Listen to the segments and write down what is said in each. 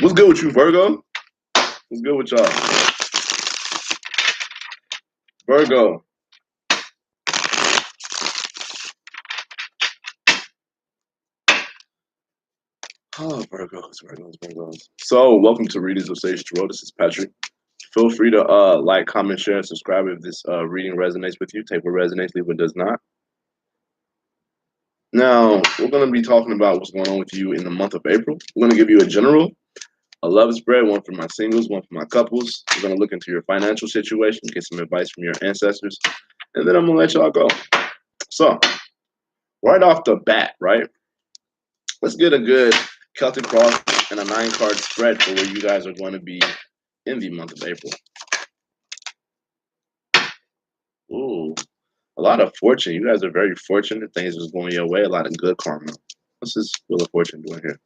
What's good with you, Virgo? What's good with y'all? Virgo. Oh, Virgos. So, welcome to Readings of Sage Tarot. This is Patrick. Feel free to like, comment, share, and subscribe if this reading resonates with you. Take what resonates, leave what does not. Now, we're going to be talking about what's going on with you in the month of April. We're going to give you a general, a love spread, one for my singles, one for my couples. We're going to look into your financial situation, get some advice from your ancestors, and then I'm going to let y'all go. So, right off the bat, right? Let's get a good Celtic cross and a 9-card spread for where you guys are going to be in the month of April. Ooh, a lot of fortune. You guys are very fortunate. Things was going your way. A lot of good karma. What's this Wheel of Fortune doing here?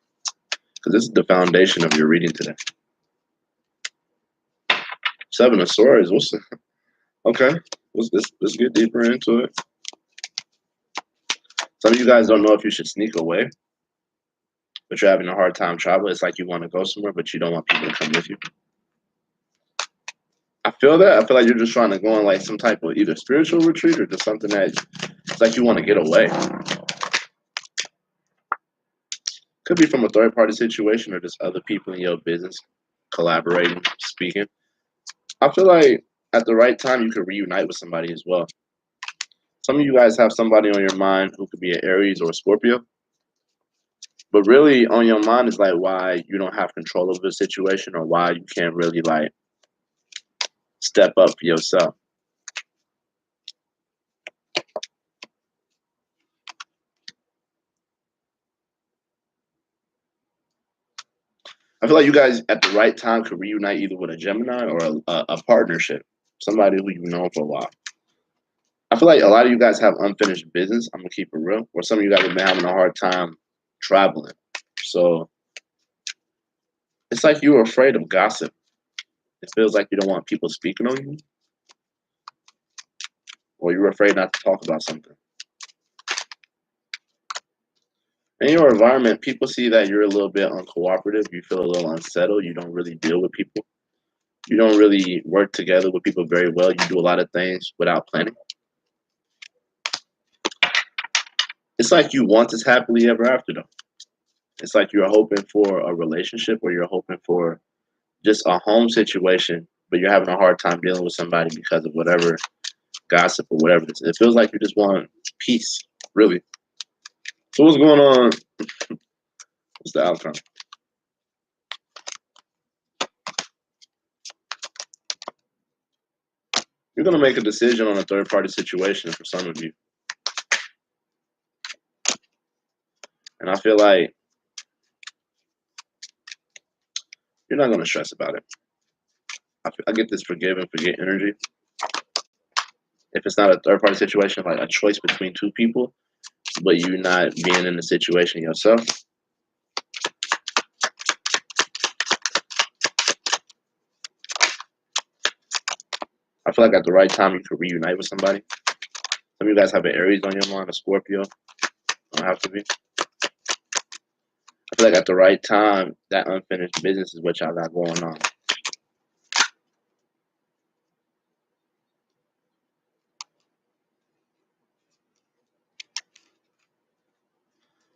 Because this is the foundation of your reading today. 7 of Swords. Okay. Let's get deeper into it. Some of you guys don't know if you should sneak away, but you're having a hard time traveling. It's like you want to go somewhere, but you don't want people to come with you. I feel that. I feel like you're just trying to go on like some type of either spiritual retreat or just something that it's like you want to get away. Could be from a third-party situation or just other people in your business collaborating, speaking. I feel like at the right time you could reunite with somebody as well. Some of you guys have somebody on your mind who could be an Aries or a Scorpio. But really on your mind is like why you don't have control over the situation or why you can't really like step up for yourself. I feel like you guys at the right time could reunite either with a Gemini or a partnership, somebody who you've known for a while. I feel like a lot of you guys have unfinished business. I'm gonna keep it real. Or some of you guys have been having a hard time traveling. So it's like you're afraid of gossip. It feels like you don't want people speaking on you. Or you're afraid not to talk about something. In your environment, people see that you're a little bit uncooperative. You feel a little unsettled. You don't really deal with people. You don't really work together with people very well. You do a lot of things without planning. It's like you want this happily ever after, though. It's like you're hoping for a relationship or you're hoping for just a home situation, but you're having a hard time dealing with somebody because of whatever gossip or whatever it is. It feels like you just want peace, really. So what's going on? What's the outcome? You're going to make a decision on a third-party situation for some of you. And I feel like you're not going to stress about it. I get this forgive and forget energy. If it's not a third-party situation, like a choice between two people, but you're not being in the situation yourself. I feel like at the right time, you could reunite with somebody. Some of you guys have an Aries on your mind, a Scorpio. Don't have to be. I feel like at the right time, that unfinished business is what y'all got going on.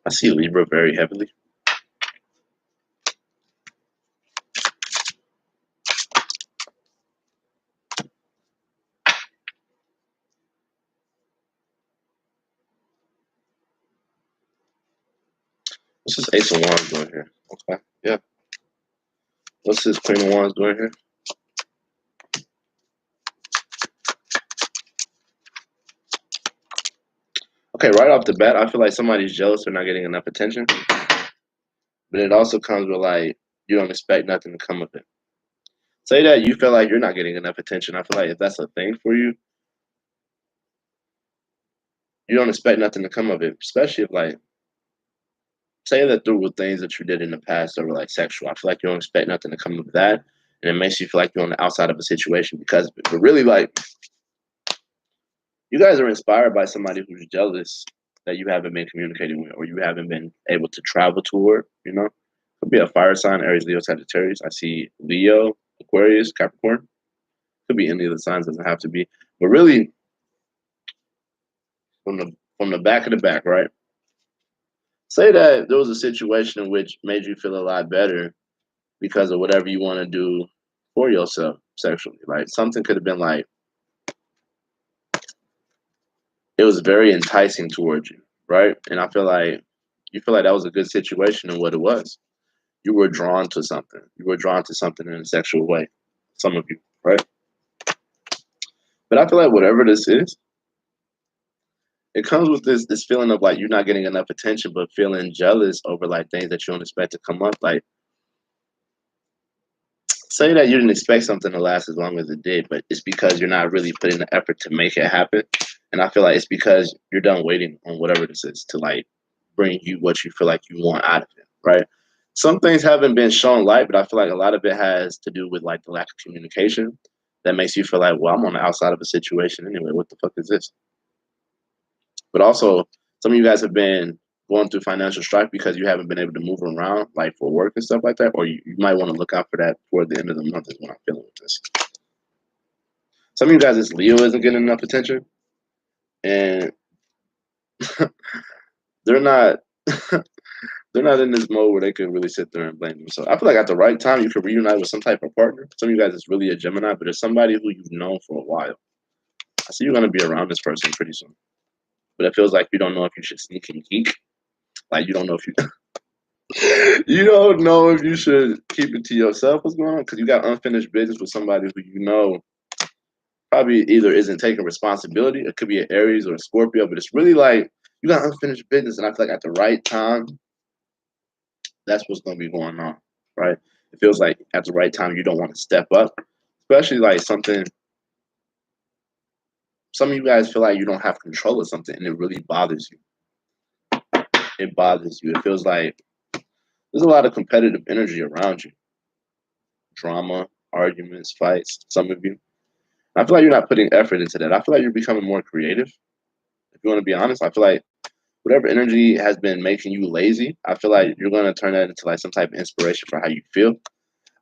I see Libra very heavily. What's this Ace of Wands doing here? Okay, yeah. What's this Queen of Wands doing here? Okay, right off the bat, I feel like somebody's jealous they're not getting enough attention. But it also comes with like, you don't expect nothing to come of it. Say that you feel like you're not getting enough attention. I feel like if that's a thing for you, you don't expect nothing to come of it. Especially if like, say that there were things that you did in the past that were like sexual. I feel like you don't expect nothing to come of that. And it makes you feel like you're on the outside of a situation because of it. But really like, you guys are inspired by somebody who's jealous that you haven't been communicating with or you haven't been able to travel toward, you know? Could be a fire sign, Aries, Leo, Sagittarius. I see Leo, Aquarius, Capricorn. Could be any of the signs, doesn't have to be. But really, from the back of the back, right? Say that there was a situation in which made you feel a lot better because of whatever you want to do for yourself sexually. Like something could have been like it was very enticing towards you, right? And I feel like you feel like that was a good situation and what it was. You were drawn to something. You were drawn to something in a sexual way. Some of you, right? But I feel like whatever this is, it comes with this feeling of like you're not getting enough attention, but feeling jealous over like things that you don't expect to come up. Like say that you didn't expect something to last as long as it did, but it's because you're not really putting the effort to make it happen. And I feel like it's because you're done waiting on whatever this is to like bring you what you feel like you want out of it, right? Some things haven't been shown light, but I feel like a lot of it has to do with like the lack of communication that makes you feel like, well, I'm on the outside of a situation anyway. What the fuck is this? But also, some of you guys have been going through financial strife because you haven't been able to move around, like for work and stuff like that. Or you might want to look out for that toward the end of the month, is what I'm feeling with this. Some of you guys, this Leo isn't getting enough attention, and they're not. They're not in this mode where they can really sit there and blame themselves. I feel like at the right time, you could reunite with some type of partner. Some of you guys is really a Gemini, but it's somebody who you've known for a while. I see you're going to be around this person pretty soon. But it feels like you don't know if you should sneak and geek. Like you don't know if you you don't know if you should keep it to yourself. What's going on? Because you got unfinished business with somebody who you know probably either isn't taking responsibility. It could be an Aries or a Scorpio, but it's really like you got unfinished business, and I feel like at the right time, that's what's going to be going on, right? It feels like at the right time you don't want to step up, especially like something. Some of you guys feel like you don't have control of something, and it really bothers you. It bothers you. It feels like there's a lot of competitive energy around you, drama, arguments, fights. Some of you. I feel like you're not putting effort into that. I feel like you're becoming more creative. If you want to be honest, I feel like whatever energy has been making you lazy, I feel like you're going to turn that into like some type of inspiration for how you feel.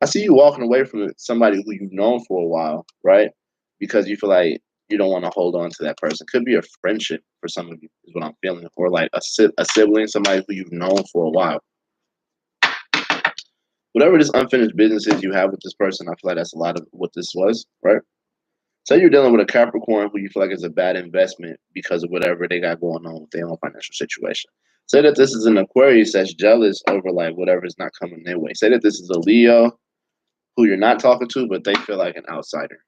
I see you walking away from somebody who you've known for a while, right? Because you feel like you don't want to hold on to that person. Could be a friendship for some of you, is what I'm feeling, or like a sibling, somebody who you've known for a while. Whatever this unfinished business is you have with this person, I feel like that's a lot of what this was, right? Say you're dealing with a Capricorn who you feel like is a bad investment because of whatever they got going on with their own financial situation. Say that this is an Aquarius that's jealous over like whatever's not coming their way. Say that this is a Leo who you're not talking to, but they feel like an outsider,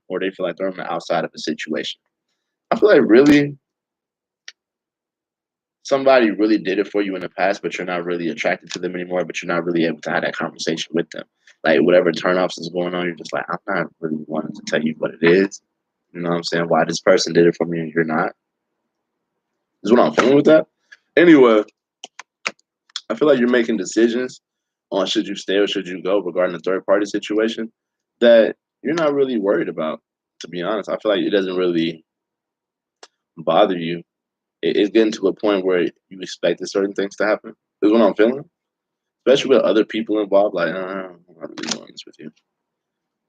or they feel like they're on the outside of a situation. I feel like really somebody really did it for you in the past, but you're not really attracted to them anymore, but you're not really able to have that conversation with them. Like whatever turnoffs is going on, you're just like, I'm not really wanting to tell you what it is. You know what I'm saying? Why this person did it for me and you're not. Is what I'm feeling with that. Anyway, I feel like you're making decisions on should you stay or should you go regarding the third party situation that you're not really worried about, to be honest. I feel like it doesn't really bother you. It's getting to a point where you expected certain things to happen. Is what I'm feeling. Especially with other people involved, like, I'm not really doing this with you.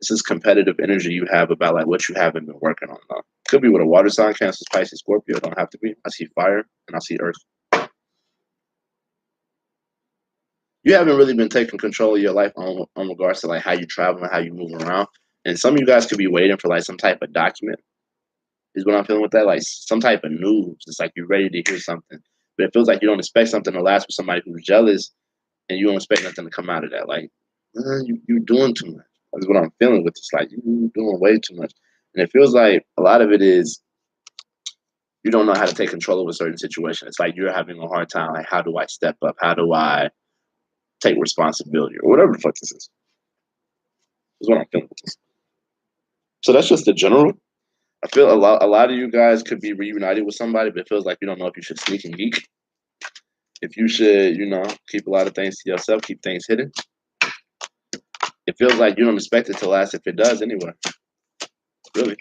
This is competitive energy you have about like what you haven't been working on. Though. Could be with a water sign, Cancer, Pisces, Scorpio. Don't have to be. I see fire and I see earth. You haven't really been taking control of your life on regards to like how you travel and how you move around. And some of you guys could be waiting for like some type of document. Is what I'm feeling with that, like some type of news. It's like you're ready to hear something, but it feels like you don't expect something to last with somebody who's jealous, and you don't expect nothing to come out of that. Like you're doing too much. That's what I'm feeling with. It's like you're doing way too much, and it feels like a lot of it is you don't know how to take control of a certain situation. It's like you're having a hard time. Like, how do I step up? How do I take responsibility or whatever the fuck this is? Is what I'm feeling with this. So that's just the general. I feel a lot of you guys could be reunited with somebody, but it feels like you don't know if you should sneak and geek. If you should, keep a lot of things to yourself, keep things hidden. It feels like you don't expect it to last if it does anyway. Really.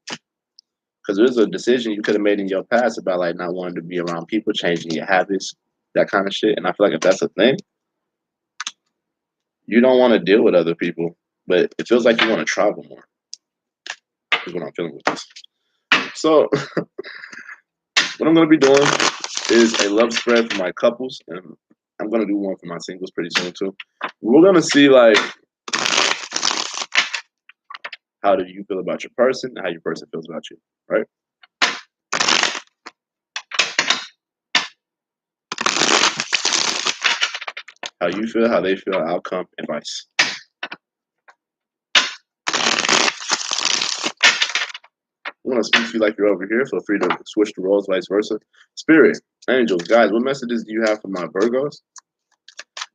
Because there's a decision you could have made in your past about like not wanting to be around people, changing your habits, that kind of shit. And I feel like if that's a thing, You don't want to deal with other people, but it feels like you want to travel more. Is what I'm feeling with this. So what I'm gonna be doing is a love spread for my couples, and I'm gonna do one for my singles pretty soon too. We're gonna see like how do you feel about your person, and how your person feels about you, right? How you feel, how they feel, outcome, advice. I'm gonna speak to you like you're over here. Feel free to switch the roles, vice versa. Spirit, angels, guys, what messages do you have for my Virgos?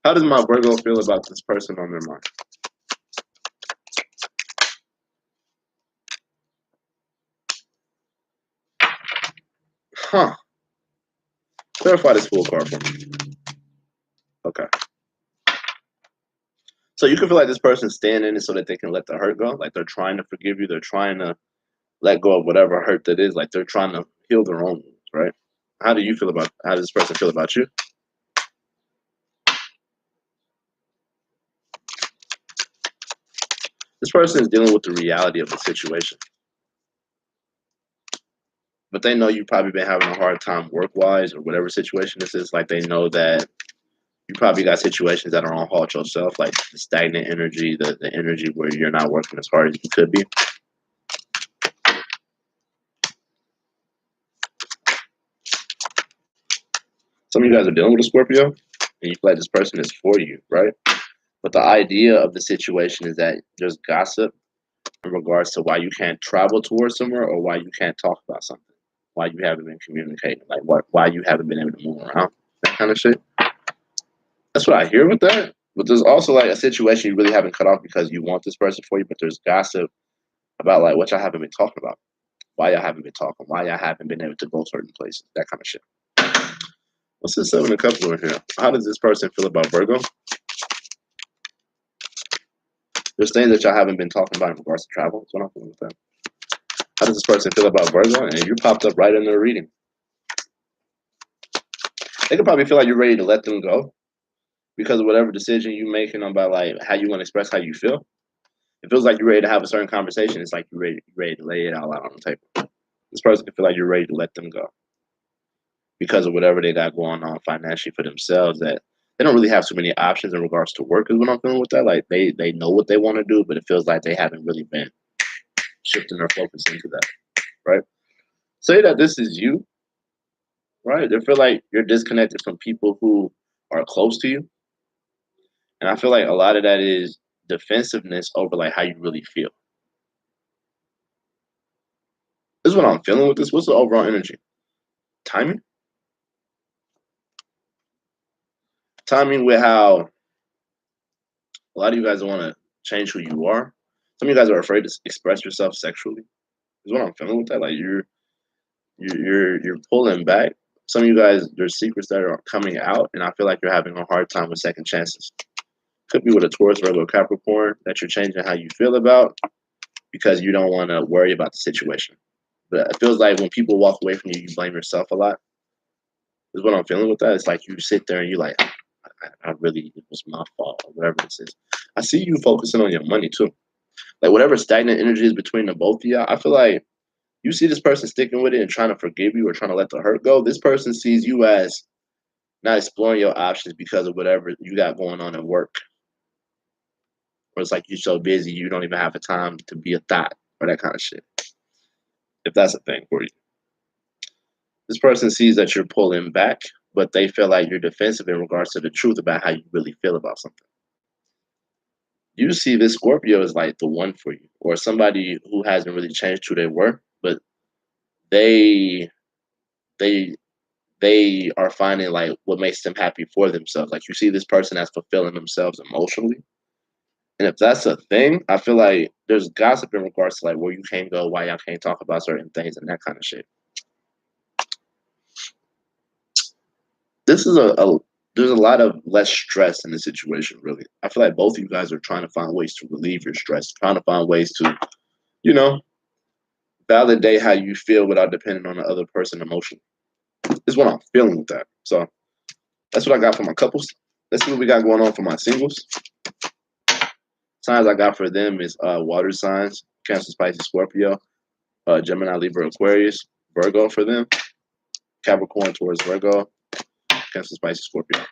How does my Virgo feel about this person on their mind? Huh. Clarify this full card for me. Okay. So you can feel like this person's staying in it so that they can let the hurt go. Like they're trying to forgive you. They're trying to let go of whatever hurt that is. Like they're trying to heal their own wounds, right? How does this person feel about you? This person is dealing with the reality of the situation. But they know you've probably been having a hard time work wise or whatever situation this is. Like they know that you probably got situations that are on halt yourself, like the stagnant energy, the energy where you're not working as hard as you could be. Some of you guys are dealing with a Scorpio, and you feel like this person is for you, right? But the idea of the situation is that there's gossip in regards to why you can't travel towards somewhere or why you can't talk about something, why you haven't been communicating, like why you haven't been able to move around, that kind of shit. That's what I hear with that. But there's also like a situation you really haven't cut off because you want this person for you, but there's gossip about like what y'all haven't been talking about, why y'all haven't been talking, why y'all haven't been able to go certain places, that kind of shit. What's this 7 of Cups in here? How does this person feel about Virgo? There's things that y'all haven't been talking about in regards to travel. That's what I'm feeling with that. How does this person feel about Virgo? And you popped up right in their reading. They could probably feel like you're ready to let them go because of whatever decision you're making about like how you want to express how you feel. It feels like you're ready to have a certain conversation. It's like you're ready to lay it all out on the table. This person can feel like you're ready to let them go because of whatever they got going on financially for themselves, that they don't really have too many options in regards to work is what I'm feeling with that. Like they know what they want to do, but it feels like they haven't really been shifting their focus into that, right? Say that this is you, right? They feel like you're disconnected from people who are close to you. And I feel like a lot of that is defensiveness over like how you really feel. This is what I'm feeling with this. What's the overall energy? Timing? Timing with how a lot of you guys want to change who you are. Some of you guys are afraid to express yourself sexually. Is what I'm feeling with that. Like you're pulling back. Some of you guys, there's secrets that are coming out, and I feel like you're having a hard time with second chances. Could be with a Taurus, Virgo, Capricorn that you're changing how you feel about because you don't want to worry about the situation. But it feels like when people walk away from you, you blame yourself a lot. Is what I'm feeling with that. It's like you sit there and you're like, I really, it was my fault or whatever this is. I see you focusing on your money too. Like whatever stagnant energy is between the both of y'all, I feel like you see this person sticking with it and trying to forgive you or trying to let the hurt go. This person sees you as not exploring your options because of whatever you got going on at work. Or it's like you're so busy you don't even have the time to be a thought or that kind of shit. If that's a thing for you. This person sees that you're pulling back, but they feel like you're defensive in regards to the truth about how you really feel about something. You see this Scorpio is like the one for you, or somebody who hasn't really changed who they were, but they they they are finding like what makes them happy for themselves. Like you see this person as fulfilling themselves emotionally. And if that's a thing, I feel like there's gossip in regards to like where you can't go, why y'all can't talk about certain things and that kind of shit. This is there's a lot of less stress in the situation, really. I feel like both of you guys are trying to find ways to relieve your stress, trying to find ways to, you know, validate how you feel without depending on the other person emotionally. Is what I'm feeling with that. So that's what I got for my couples. Let's see what we got going on for my singles. Signs I got for them is water signs, Cancer, Pisces, Scorpio, Gemini, Libra, Aquarius, Virgo for them, Capricorn, Taurus, Virgo, Cancer, Pisces, Scorpio.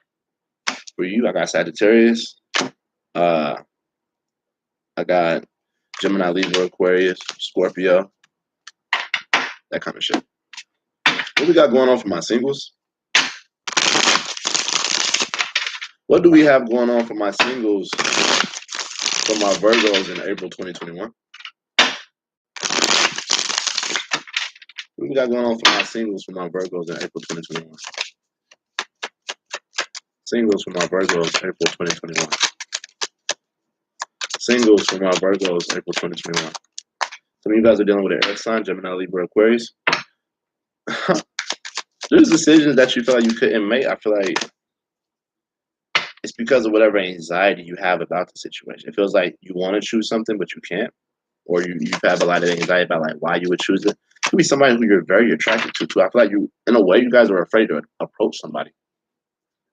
For you, I got Sagittarius, I got Gemini, Libra, Aquarius, Scorpio, that kind of shit. What we got going on for my singles? What do we have going on for my singles for my Virgos in April 2021? What we got going on for my singles for my Virgos in April 2021? Singles for my Virgos April 2021. Singles for my Virgos April 2021. Some of you guys are dealing with an air sign, Gemini, Libra, Aquarius. There's decisions that you feel like you couldn't make. I feel like it's because of whatever anxiety you have about the situation. It feels like you want to choose something, but you can't. Or you have a lot of anxiety about like why you would choose it. It could be somebody who you're very attracted to too. I feel like you, in a way, you guys are afraid to approach somebody.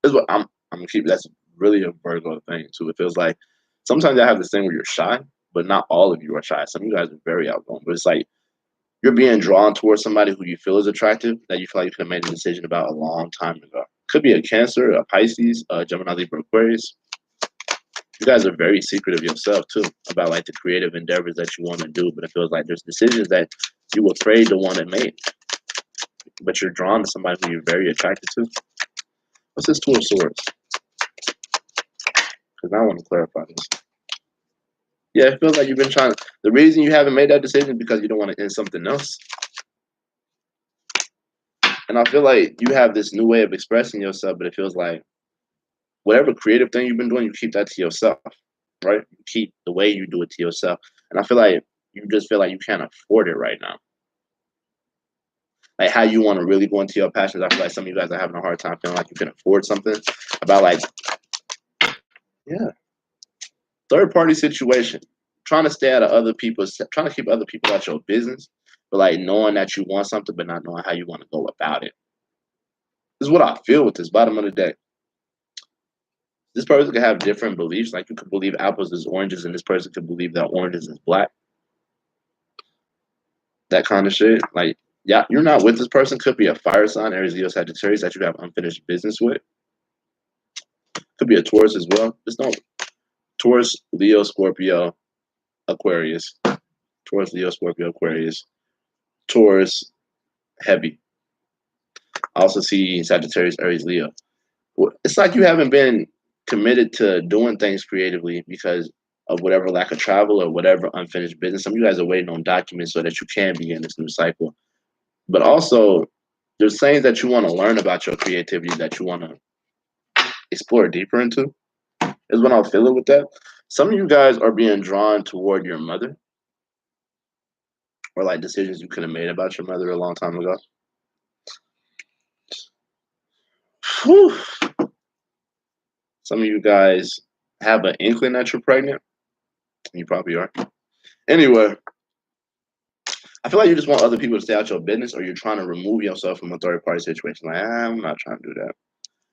This is what I'm gonna keep. That's really a Virgo thing too. It feels like sometimes I have this thing where you're shy, but not all of you are shy. Some of you guys are very outgoing, but it's like you're being drawn towards somebody who you feel is attractive that you feel like you could have made a decision about a long time ago. Could be a Cancer, a Pisces, a Gemini, Libra, Aquarius. You guys are very secretive yourself too about like the creative endeavors that you want to do, but it feels like there's decisions that you're afraid to want to make, but you're drawn to somebody who you're very attracted to. What's this Two of Swords? Because I want to clarify this. Yeah, it feels like you've been trying to. The reason you haven't made that decision is because you don't want to end something else. And I feel like you have this new way of expressing yourself, but it feels like whatever creative thing you've been doing, you keep that to yourself, right? You keep the way you do it to yourself. And I feel like you just feel like you can't afford it right now. Like how you want to really go into your passions. I feel like some of you guys are having a hard time feeling like you can afford something. About like, yeah, third party situation. Trying to stay out of other people's, trying to keep other people out your business, but like knowing that you want something, but not knowing how you want to go about it. This is what I feel with this bottom of the deck. This person could have different beliefs. Like you could believe apples is oranges, and this person could believe that oranges is black. That kind of shit. Like, yeah, you're not with this person. Could be a fire sign, Aries, Leo, Sagittarius that you have unfinished business with. Could be a Taurus as well. Just don't. Taurus, Leo, Scorpio, Aquarius. Taurus, Leo, Scorpio, Aquarius. Taurus, heavy. I also see Sagittarius, Aries, Leo. It's like you haven't been committed to doing things creatively because of whatever lack of travel or whatever unfinished business. Some of you guys are waiting on documents so that you can begin this new cycle. But also, there's things that you want to learn about your creativity that you want to explore deeper into. Is what I'm feeling with that. Some of you guys are being drawn toward your mother or like decisions you could have made about your mother a long time ago. Whew. Some of you guys have an inkling that you're pregnant. You probably are. Anyway, I feel like you just want other people to stay out your business, or you're trying to remove yourself from a third party situation. Like, I'm not trying to do that.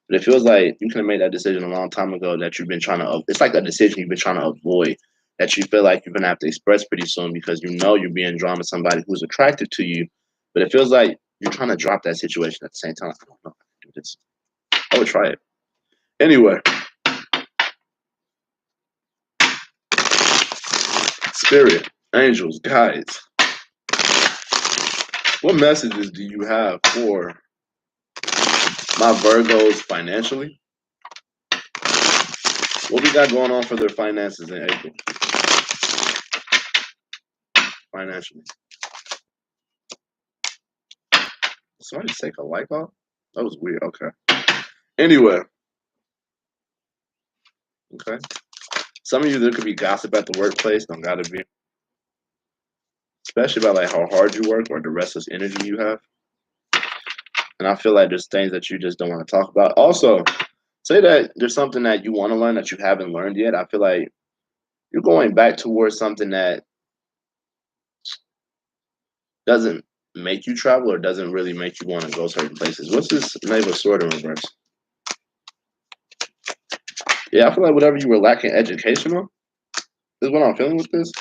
But it feels like you could have made that decision a long time ago that you've been trying to. It's like a decision you've been trying to avoid that you feel like you're gonna have to express pretty soon because you know you're being drawn to somebody who's attracted to you. But it feels like you're trying to drop that situation at the same time. I don't know if I can do this. I would try it. Anyway. Spirit, angels, guides. What messages do you have for my Virgos financially? What we got going on for their finances in April? Financially. Somebody take a light off? That was weird. Okay. Anyway. Okay. Some of you, there could be gossip at the workplace. Don't gotta be. Especially about like how hard you work or the restless energy you have. And I feel like there's things that you just don't want to talk about. Also, say that there's something that you want to learn that you haven't learned yet. I feel like you're going back towards something that doesn't make you travel or doesn't really make you want to go certain places. What's this Knave of Sword in reverse? Yeah, I feel like whatever you were lacking educational, This is what I'm feeling with this.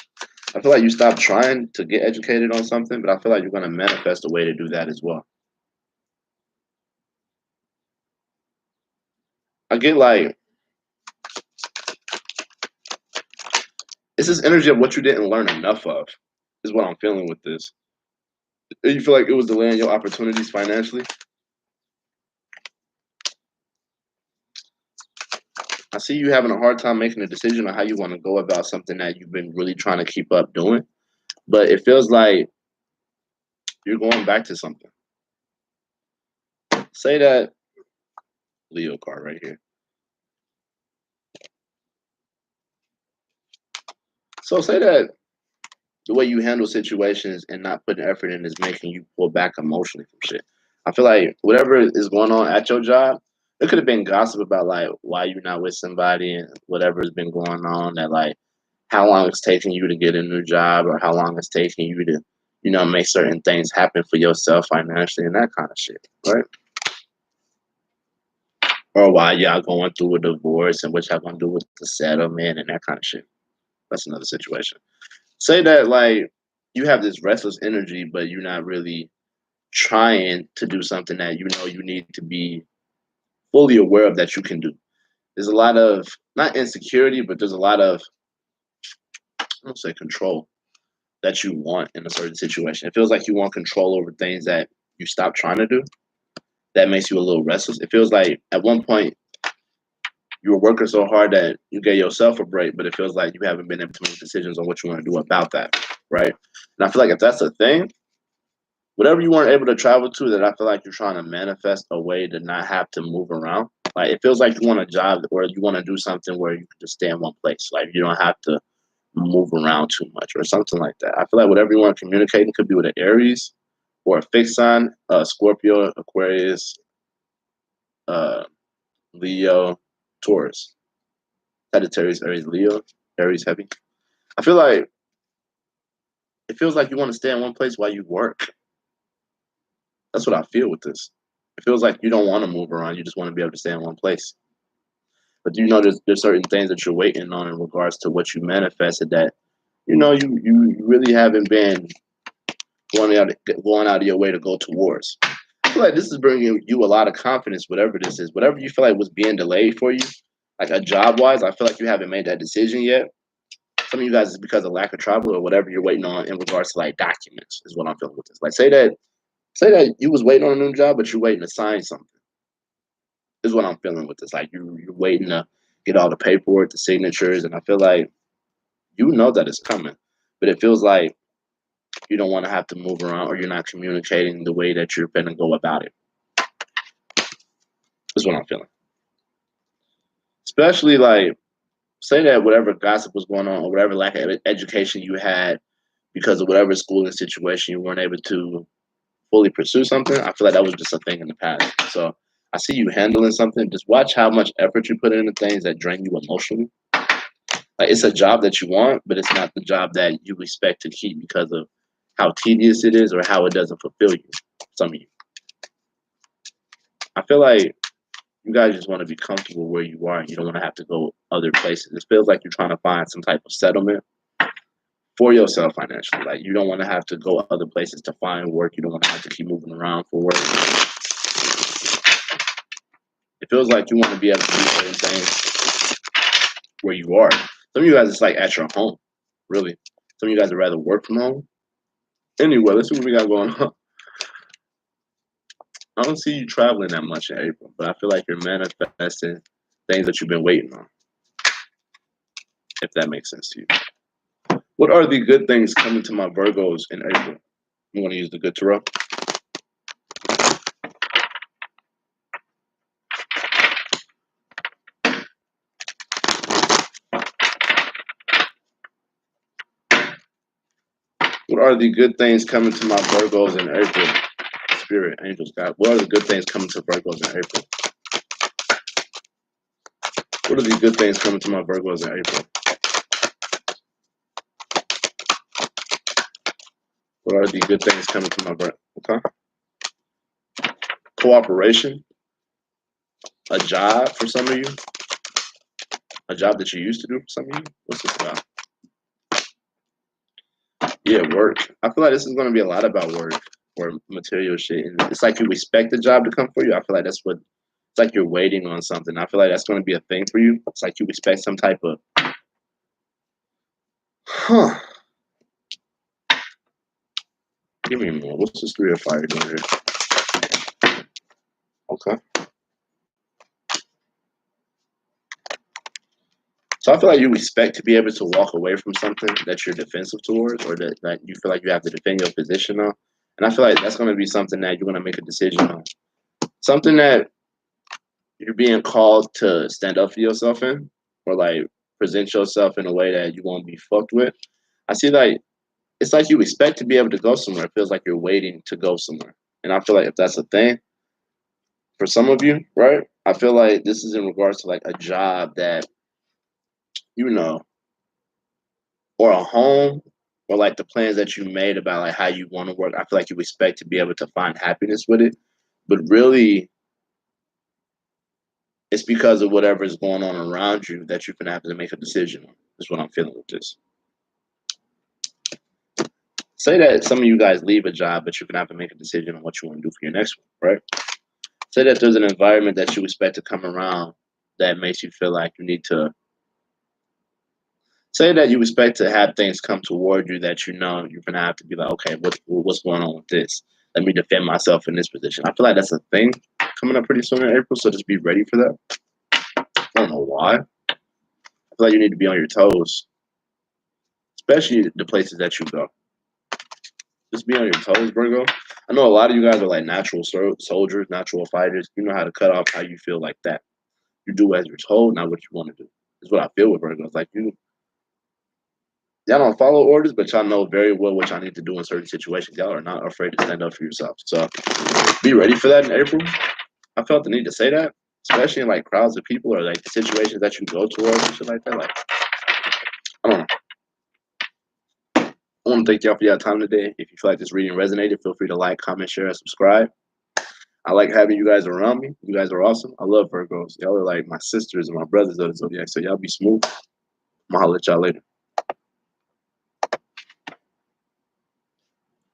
I feel like you stop trying to get educated on something, but I feel like you're going to manifest a way to do that as well. I get like, it's this energy of what you didn't learn enough of, is what I'm feeling with this. You feel like it was delaying your opportunities financially? I see you having a hard time making a decision on how you want to go about something that you've been really trying to keep up doing, but it feels like you're going back to something. Say that Leo card right here. So say that the way you handle situations and not putting effort in is making you pull back emotionally from shit. I feel like whatever is going on at your job, it could have been gossip about like why you're not with somebody and whatever has been going on, that like how long it's taking you to get a new job or how long it's taking you to, make certain things happen for yourself financially and that kind of shit, right? Or why y'all going through a divorce and what y'all gonna do with the settlement and that kind of shit. That's another situation. Say that like you have this restless energy, but you're not really trying to do something that you need to be fully aware of that you can do. There's a lot of not insecurity, but there's a lot of I don't say control that you want in a certain situation. It feels like you want control over things that you stop trying to do. That makes you a little restless. It feels like at one point you were working so hard that you gave yourself a break, but it feels like you haven't been able to make decisions on what you want to do about that, right? And I feel like if that's a thing, whatever you weren't able to travel to, that I feel like you're trying to manifest a way to not have to move around. Like it feels like you want a job or you want to do something where you can just stay in one place. Like you don't have to move around too much or something like that. I feel like whatever you want to communicate, it could be with an Aries or a fixed sign, Scorpio, Aquarius, uh, Leo, Taurus, Sagittarius, Aries, Leo, Aries heavy. I feel like it feels like you want to stay in one place while you work. That's what I feel with this. It feels like you don't want to move around. You just want to be able to stay in one place. But there's certain things that you're waiting on in regards to what you manifested that you really haven't been going out of your way to go towards. I feel like this is bringing you a lot of confidence, whatever this is, whatever you feel like was being delayed for you, like a job wise. I feel like you haven't made that decision yet. Some of you guys is because of lack of travel or whatever you're waiting on in regards to like documents is what I'm feeling with this. Like say that you was waiting on a new job, but you're waiting to sign something. Is what I'm feeling with this. Like you're waiting to get all the paperwork, the signatures, and I feel like you know that it's coming, but it feels like you don't want to have to move around or you're not communicating the way that you're gonna go about it. Is what I'm feeling. Especially like say that whatever gossip was going on or whatever lack of education you had because of whatever schooling situation you weren't able to fully pursue something. I feel like that was just a thing in the past. So I see you handling something. Just watch how much effort you put into things that drain you emotionally. Like it's a job that you want, but it's not the job that you expect to keep because of how tedious it is or how it doesn't fulfill you. Some of you. I feel like you guys just want to be comfortable where you are and you don't want to have to go other places. It feels like you're trying to find some type of settlement for yourself financially. Like you don't want to have to go other places to find work. You don't want to have to keep moving around for work. It feels like you want to be able to do certain things where you are. Some of you guys, it's like at your home, really. Some of you guys would rather work from home. Anyway, let's see what we got going on. I don't see you traveling that much in April, but I feel like you're manifesting things that you've been waiting on, if that makes sense to you. What are the good things coming to my Virgos in April? You want to use the good tarot? What are the good things coming to my Virgos in April? Spirit, angels, God. What are the good things coming to Virgos in April? What are the good things coming to my Virgos in April? What are the good things coming to my Virgos? Okay. Cooperation. A job for some of you. A job that you used to do for some of you. What's this about? Yeah, work. I feel like this is going to be a lot about work or material shit. And it's like you expect the job to come for you. I feel like that's what it's like you're waiting on something. I feel like that's going to be a thing for you. It's like you expect some type of, huh. Give me more. What's this 3 of Fire doing here? Okay. So I feel like you expect to be able to walk away from something that you're defensive towards or that you feel like you have to defend your position on. And I feel like that's going to be something that you're going to make a decision on. Something that you're being called to stand up for yourself in or like present yourself in a way that you won't be fucked with. I see like it's like you expect to be able to go somewhere. It feels like you're waiting to go somewhere. And I feel like if that's a thing for some of you, right? I feel like this is in regards to like a job that, you know, or a home or like the plans that you made about like how you want to work. I feel like you expect to be able to find happiness with it. But really it's because of whatever is going on around you that you're gonna have to make a decision on. Is what I'm feeling with this. Say that some of you guys leave a job, but you're gonna have to make a decision on what you want to do for your next one, right? Say that there's an environment that you expect to come around that makes you feel like you need to. Say that you expect to have things come toward you that you know you're gonna have to be like, okay, what's going on with this? Let me defend myself in this position. I feel like that's a thing coming up pretty soon in April, so just be ready for that. I don't know why. I feel like you need to be on your toes, especially the places that you go. Just be on your toes, Virgo. I know a lot of you guys are like natural soldiers, natural fighters. You know how to cut off how you feel like that. You do as you're told, not what you want to do. Is what I feel with Virgo. It's like y'all don't follow orders, but y'all know very well what y'all need to do in certain situations. Y'all are not afraid to stand up for yourself. So be ready for that in April. I felt the need to say that, especially in like crowds of people or like the situations that you go towards and shit like that. Like, I don't know. I want to thank y'all for your time today. If you feel like this reading resonated, feel free to like, comment, share, and subscribe. I like having you guys around me. You guys are awesome. I love Virgos. Y'all are like my sisters and my brothers of the zodiac. So y'all be smooth. I'm gonna holler at y'all later.